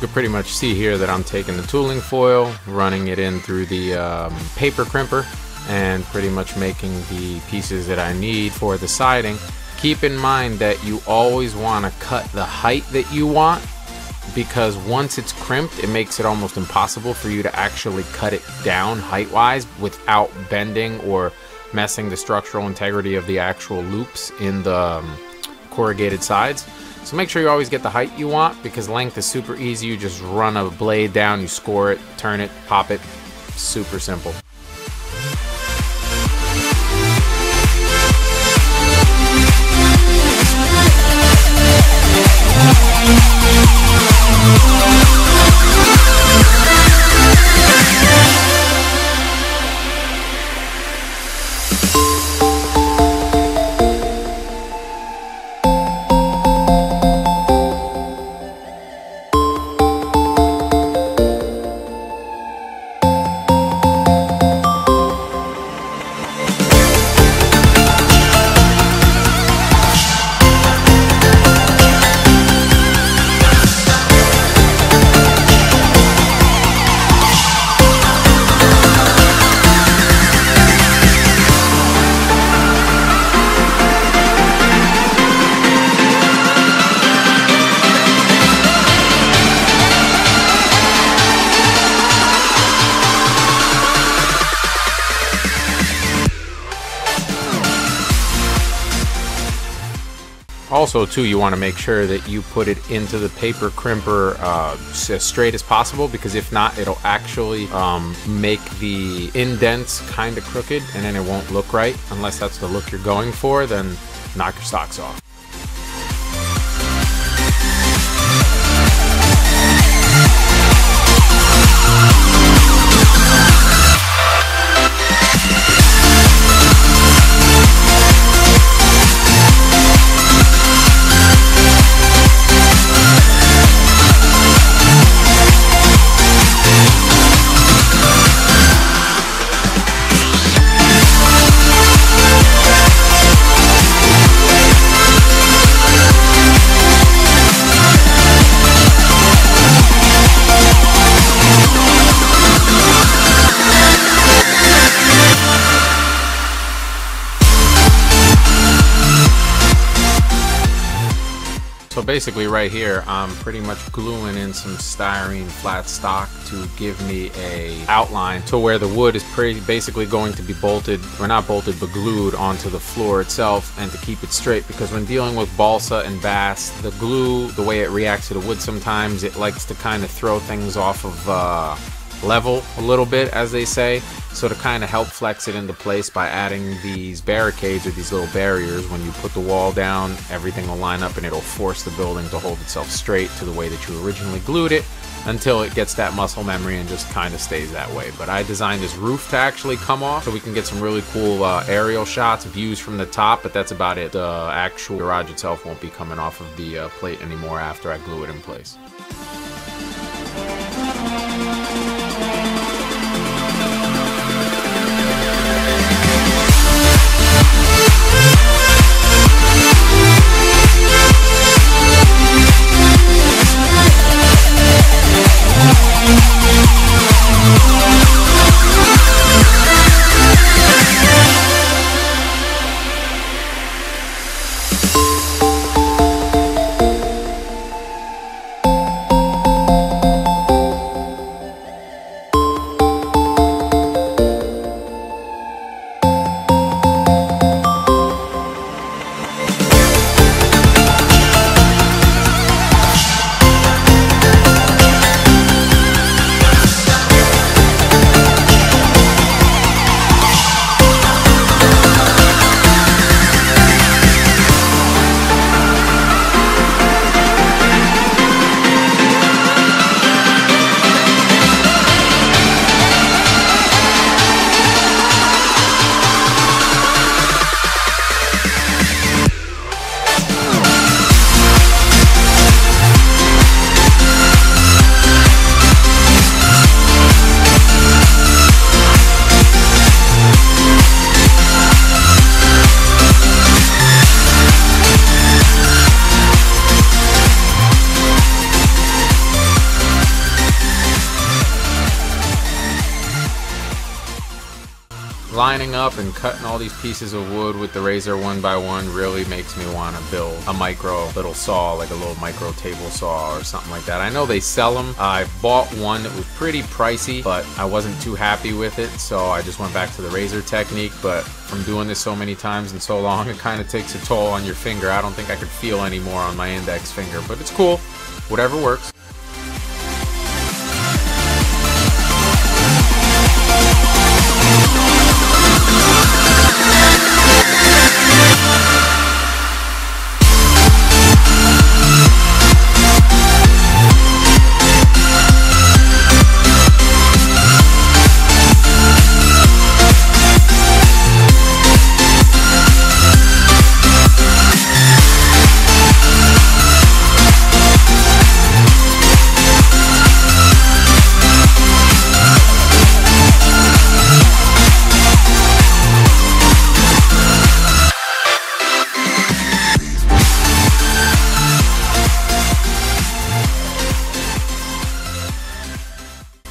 can pretty much see here that I'm taking the tooling foil, running it in through the paper crimper, and pretty much making the pieces that I need for the siding. Keep in mind that you always want to cut the height that you want, because once it's crimped, it makes it almost impossible for you to actually cut it down height-wise without bending or messing the structural integrity of the actual loops in the corrugated sides. So make sure you always get the height you want, because length is super easy. You just run a blade down, you score it, turn it, pop it. Super simple. Also too, you want to make sure that you put it into the paper crimper as straight as possible, because if not, it'll actually make the indents kind of crooked, and then it won't look right. Unless that's the look you're going for, then knock your socks off. So basically right here, I'm pretty much gluing in some styrene flat stock to give me a outline to where the wood is basically going to be bolted, or not bolted, but glued onto the floor itself, and to keep it straight, because when dealing with balsa and bass, the glue, the way it reacts to the wood, sometimes it likes to kind of throw things off of level a little bit, as they say. So to kind of help flex it into place by adding these barricades, or these little barriers, when you put the wall down, everything will line up and it'll force the building to hold itself straight to the way that you originally glued it, until it gets that muscle memory and just kind of stays that way. But I designed this roof to actually come off so we can get some really cool aerial shots, views from the top, but that's about it. The actual garage itself won't be coming off of the plate anymore after I glue it in place. lining up and cutting all these pieces of wood with the razor one by one really makes me want to build a micro little saw, like a little micro table saw or something like that. I know they sell them. I bought one that was pretty pricey, but I wasn't too happy with it, so I just went back to the razor technique. But from doing this so many times and so long, it kind of takes a toll on your finger. I don't think I could feel anymore on my index finger, but it's cool. Whatever works.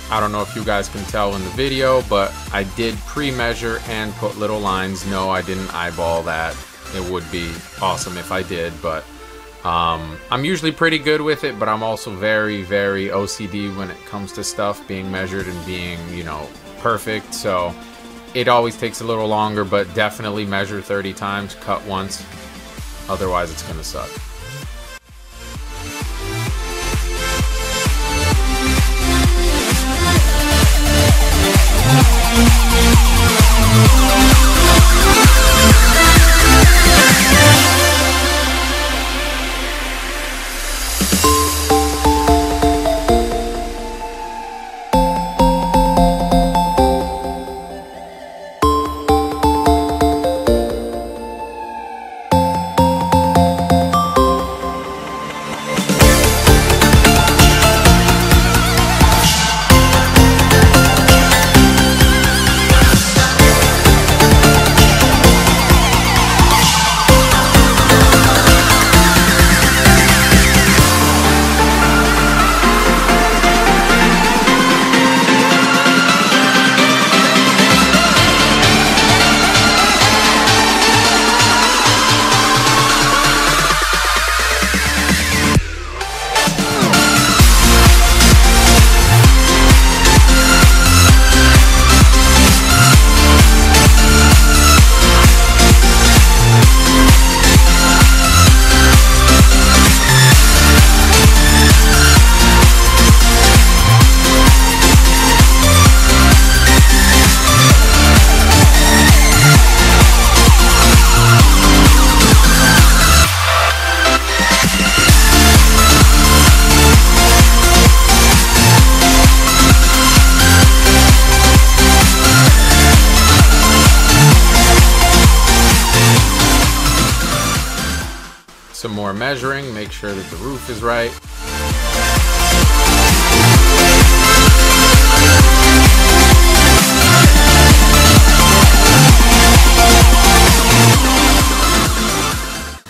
I don't know if you guys can tell in the video, but I did pre-measure and put little lines. No, I didn't eyeball that. It would be awesome if I did, but I'm usually pretty good with it, but I'm also very, very OCD when it comes to stuff being measured and being, you know, perfect. So it always takes a little longer, but definitely measure 30 times, cut once. Otherwise, it's gonna suck. Some more measuring, make sure that the roof is right.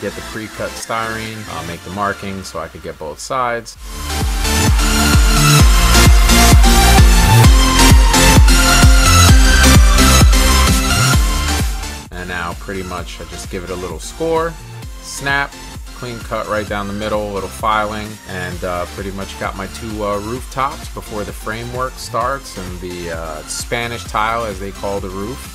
Get the pre-cut styrene, make the marking so I could get both sides. And now pretty much I just give it a little score, snap, clean cut right down the middle, little filing, and pretty much got my two rooftops before the framework starts, and the Spanish tile, as they call the roof.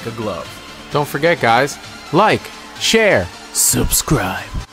a glove. Don't forget, guys, like, share, Subscribe.